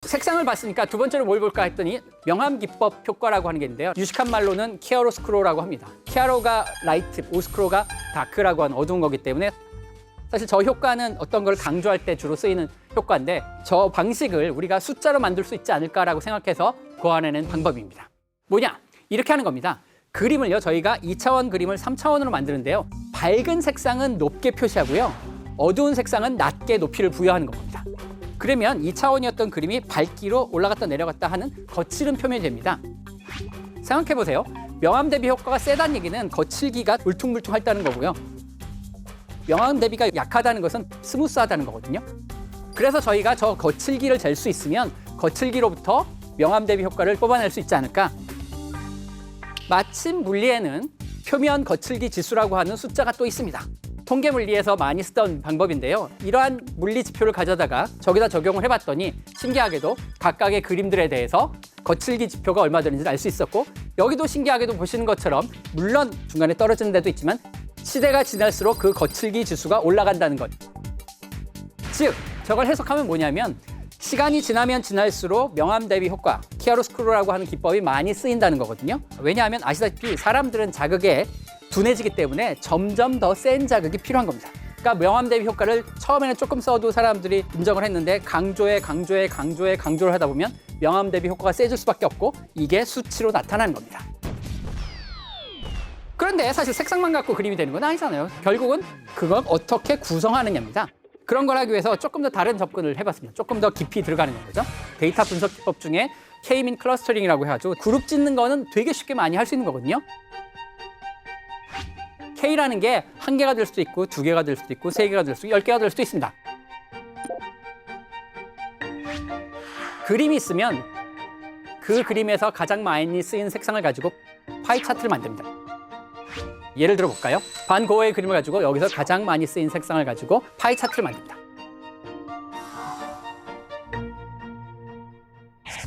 색상을 봤으니까 두 번째로 뭘 볼까 했더니 명암기법 효과라고 하는 게 있는데요. 유식한 말로는 키아로스크로라고 합니다. 키아로가 라이트, 오스크로가 다크라고 하는 어두운 거기 때문에 사실 저 효과는 어떤 걸 강조할 때 주로 쓰이는 효과인데 저 방식을 우리가 숫자로 만들 수 있지 않을까라고 생각해서 고안해낸 방법입니다. 뭐냐? 이렇게 하는 겁니다. 그림을요, 저희가 2차원 그림을 3차원으로 만드는데요. 밝은 색상은 높게 표시하고요. 어두운 색상은 낮게 높이를 부여하는 겁니다. 그러면 2차원이었던 그림이 밝기로 올라갔다 내려갔다 하는 거칠은 표면이 됩니다. 생각해 보세요. 명암 대비 효과가 세다는 얘기는 거칠기가 울퉁불퉁하다는 거고요. 명암 대비가 약하다는 것은 스무스하다는 거거든요. 그래서 저희가 저 거칠기를 잴 수 있으면 거칠기로부터 명암 대비 효과를 뽑아낼 수 있지 않을까? 마침 물리에는 표면 거칠기 지수라고 하는 숫자가 또 있습니다. 통계 물리에서 많이 쓰던 방법인데요. 이러한 물리 지표를 가져다가 저기다 적용을 해봤더니 신기하게도 각각의 그림들에 대해서 거칠기 지표가 얼마 되는지 알 수 있었고, 여기도 신기하게도 보시는 것처럼 물론 중간에 떨어지는 데도 있지만 시대가 지날수록 그 거칠기 지수가 올라간다는 것. 즉 저걸 해석하면 뭐냐면 시간이 지나면 지날수록 명암 대비 효과, 키아로스크로라고 하는 기법이 많이 쓰인다는 거거든요. 왜냐하면 아시다시피 사람들은 자극에 둔해지기 때문에 점점 더 센 자극이 필요한 겁니다. 그러니까 명암 대비 효과를 처음에는 조금 써도 사람들이 인정을 했는데 강조를 하다 보면 명암 대비 효과가 세질 수밖에 없고 이게 수치로 나타나는 겁니다. 그런데 사실 색상만 갖고 그림이 되는 건 아니잖아요. 결국은 그걸 어떻게 구성하느냐입니다. 그런 걸 하기 위해서 조금 더 다른 접근을 해봤습니다. 조금 더 깊이 들어가는 거죠. 데이터 분석 기법 중에 K-민 클러스터링이라고 해가지고 그룹 짓는 거는 되게 쉽게 많이 할 수 있는 거거든요. K라는 게 1개가 될 수도 있고 2개가 될 수도 있고 3개가 될 수도 있고 10개가 될 수도 있습니다. 그림이 있으면 그 그림에서 가장 많이 쓰인 색상을 가지고 파이 차트를 만듭니다. 예를 들어 볼까요? 반 고어의 그림을 가지고 여기서 가장 많이 쓰인 색상을 가지고 파이 차트를 만듭니다.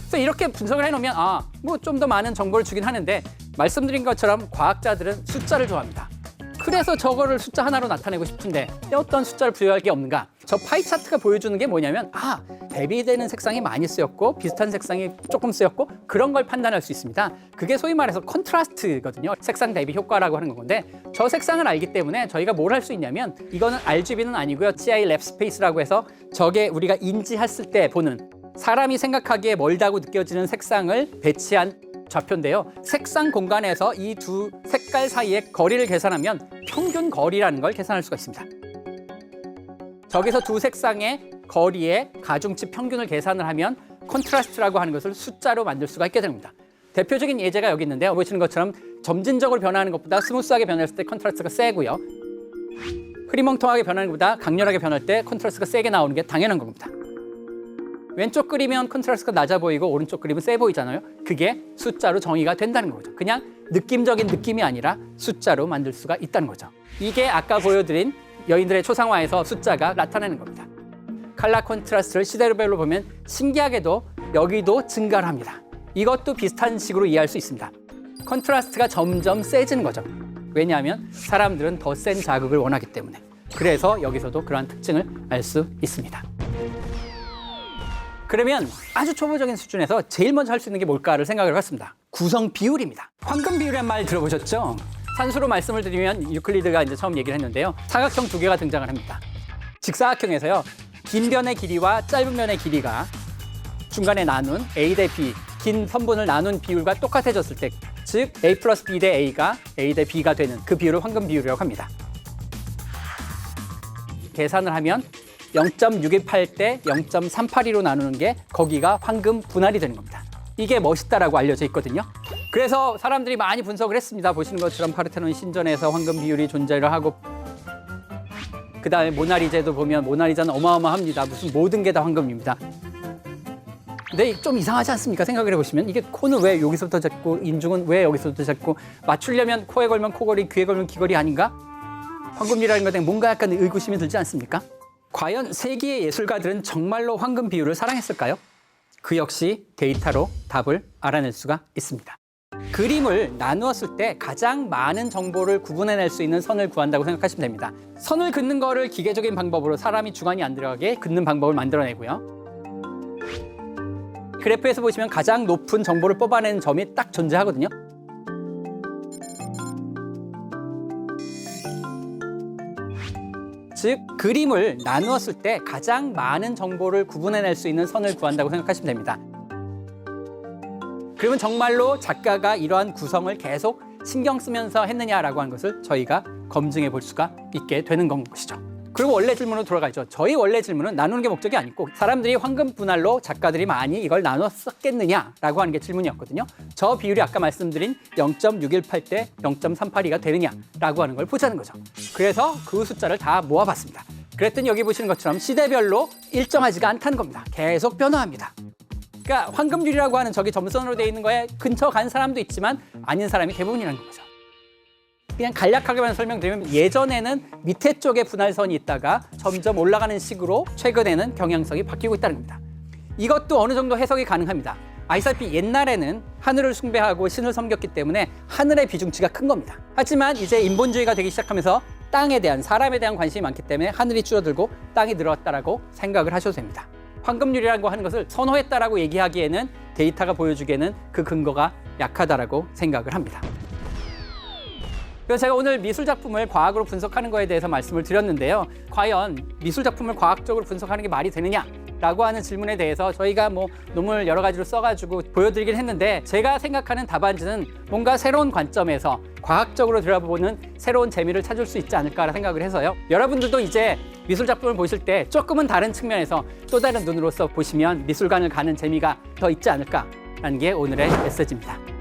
그래서 이렇게 분석을 해놓으면 뭐 좀 더 많은 정보를 주긴 하는데 말씀드린 것처럼 과학자들은 숫자를 좋아합니다. 그래서 저거를 숫자 하나로 나타내고 싶은데 어떤 숫자를 부여할 게 없는가? 저 파이 차트가 보여주는 게 뭐냐면 대비되는 색상이 많이 쓰였고 비슷한 색상이 조금 쓰였고 그런 걸 판단할 수 있습니다. 그게 소위 말해서 컨트라스트거든요. 색상 대비 효과라고 하는 건데 저 색상을 알기 때문에 저희가 뭘 할 수 있냐면 이거는 RGB는 아니고요. CI 랩 스페이스라고 해서 저게 우리가 인지했을 때 보는 사람이 생각하기에 멀다고 느껴지는 색상을 배치한 좌표인데요. 색상 공간에서 이 두 색깔 사이의 거리를 계산하면 평균 거리라는 걸 계산할 수가 있습니다. 저기서 두 색상의 거리의 가중치 평균을 계산을 하면 컨트라스트라고 하는 것을 숫자로 만들 수가 있게 됩니다. 대표적인 예제가 여기 있는데요. 보시는 것처럼 점진적으로 변하는 것보다 스무스하게 변했을 때 컨트라스트가 세고요. 흐리멍텅하게 변하는 것보다 강렬하게 변할 때 컨트라스트가 세게 나오는 게 당연한 겁니다. 왼쪽 그리면 컨트라스트가 낮아 보이고 오른쪽 그림은 세 보이잖아요. 그게 숫자로 정의가 된다는 거죠. 그냥 느낌적인 느낌이 아니라 숫자로 만들 수가 있다는 거죠. 이게 아까 보여드린 여인들의 초상화에서 숫자가 나타나는 겁니다. 칼라 컨트라스트를 시대별로 보면 신기하게도 여기도 증가를 합니다. 이것도 비슷한 식으로 이해할 수 있습니다. 컨트라스트가 점점 세지는 거죠. 왜냐하면 사람들은 더 센 자극을 원하기 때문에. 그래서 여기서도 그러한 특징을 알 수 있습니다. 그러면 아주 초보적인 수준에서 제일 먼저 할 수 있는 게 뭘까를 생각을 해봤습니다. 구성 비율입니다. 황금 비율이란 말 들어보셨죠? 산수로 말씀을 드리면 유클리드가 이제 처음 얘기를 했는데요. 사각형 2개가 등장을 합니다. 직사각형에서요. 긴 변의 길이와 짧은 변의 길이가 중간에 나눈 A 대 B, 긴 선분을 나눈 비율과 똑같아졌을 때, 즉 A 플러스 B 대 A가 A 대 B가 되는 그 비율을 황금 비율이라고 합니다. 계산을 하면 0.618 대 0.382로 나누는 게 거기가 황금 분할이 되는 겁니다. 이게 멋있다라고 알려져 있거든요. 그래서 사람들이 많이 분석을 했습니다. 보시는 것처럼 파르테논 신전에서 황금 비율이 존재를 하고 그다음에 모나리자도 보면 모나리자는 어마어마합니다. 무슨 모든 게 다 황금입니다. 근데 좀 이상하지 않습니까? 생각을 해보시면 이게 코는 왜 여기서부터 잡고 인중은 왜 여기서부터 잡고 맞추려면 코에 걸면 코걸이, 귀에 걸면 귀걸이 아닌가? 황금이라는 것에 뭔가 약간 의구심이 들지 않습니까? 과연 세계의 예술가들은 정말로 황금 비율을 사랑했을까요? 그 역시 데이터로 답을 알아낼 수가 있습니다. 그림을 나누었을 때 가장 많은 정보를 구분해낼 수 있는 선을 구한다고 생각하시면 됩니다. 선을 긋는 거를 기계적인 방법으로 사람이 주관이 안 들어가게 긋는 방법을 만들어내고요. 그래프에서 보시면 가장 높은 정보를 뽑아내는 점이 딱 존재하거든요. 즉, 그림을 나누었을 때 가장 많은 정보를 구분해낼 수 있는 선을 구한다고 생각하시면 됩니다. 그러면 정말로 작가가 이러한 구성을 계속 신경 쓰면서 했느냐라고 하는 것을 저희가 검증해 볼 수가 있게 되는 것이죠. 그리고 원래 질문으로 돌아가죠. 저희 원래 질문은 나누는 게 목적이 아니고 사람들이 황금 분할로 작가들이 많이 이걸 나눠 썼겠느냐라고 하는 게 질문이었거든요. 저 비율이 아까 말씀드린 0.618 대 0.382가 되느냐라고 하는 걸 보자는 거죠. 그래서 그 숫자를 다 모아봤습니다. 그랬더니 여기 보시는 것처럼 시대별로 일정하지가 않다는 겁니다. 계속 변화합니다. 그러니까 황금률이라고 하는 저기 점선으로 되어 있는 거에 근처 간 사람도 있지만 아닌 사람이 대부분이라는 거죠. 그냥 간략하게만 설명드리면 예전에는 밑에 쪽에 분할선이 있다가 점점 올라가는 식으로 최근에는 경향성이 바뀌고 있다는 겁니다. 이것도 어느 정도 해석이 가능합니다. 아시다시피 옛날에는 하늘을 숭배하고 신을 섬겼기 때문에 하늘의 비중치가 큰 겁니다. 하지만 이제 인본주의가 되기 시작하면서 땅에 대한, 사람에 대한 관심이 많기 때문에 하늘이 줄어들고 땅이 늘었다라고 생각을 하셔도 됩니다. 황금률이라고 하는 것을 선호했다라고 얘기하기에는 데이터가 보여주기에는 그 근거가 약하다라고 생각을 합니다. 그래서 제가 오늘 미술 작품을 과학으로 분석하는 거에 대해서 말씀을 드렸는데요. 과연 미술 작품을 과학적으로 분석하는 게 말이 되느냐라고 하는 질문에 대해서 저희가 뭐 논문을 여러 가지로 써가지고 보여드리긴 했는데 제가 생각하는 답안지는 뭔가 새로운 관점에서 과학적으로 들여다보는 새로운 재미를 찾을 수 있지 않을까 생각을 해서요. 여러분들도 이제 미술 작품을 보실 때 조금은 다른 측면에서 또 다른 눈으로서 보시면 미술관을 가는 재미가 더 있지 않을까라는 게 오늘의 메시지입니다.